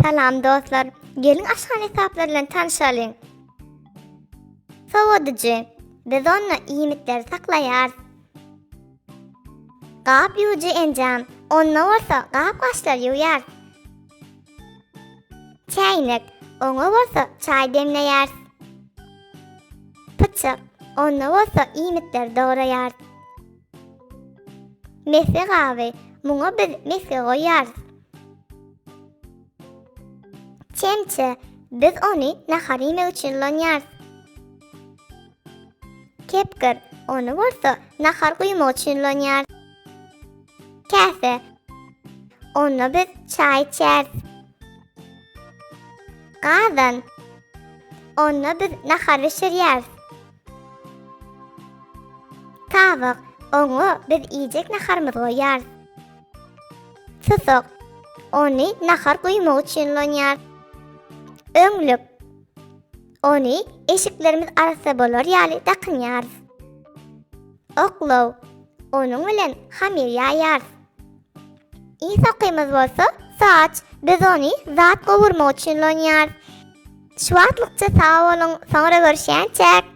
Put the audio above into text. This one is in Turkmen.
Salam dostlar, gelin aşan hesaplar bilen tanışalım. Sowadyjy, biz onna iýmitleri saklaýar. Gap ýuwjy enjam, onna bolsa gap gaçlar ýuwýar. Çaýnak, oňa bolsa çaý demleýär. Pyçak, onna bolsa iýmitler dograýar. Mese gawy, muňa biz mese goýýar. Çemçe, biz ony nahar ýemek üçin lanýar. Kepkir, ony bolsa nahar guýmak üçin lanýar. Käse, ony biz çaý içär. Gazan, ony biz nahar bişirýär. Tawyk, ony biz iýjek naharymyz goýýar. Susuk, ony nahar guýmak üçin lanýar. Öňlük, ony eşiklerimiz arasynda bolar ýaly dakynýar. Oklaw, onuň bilen hamir ýaýar. Ýa-da bolsa saç, biz ony zat gowurmak üçin lanýar. Şu wagtlykça sag boluň, soňra görüşýänçek.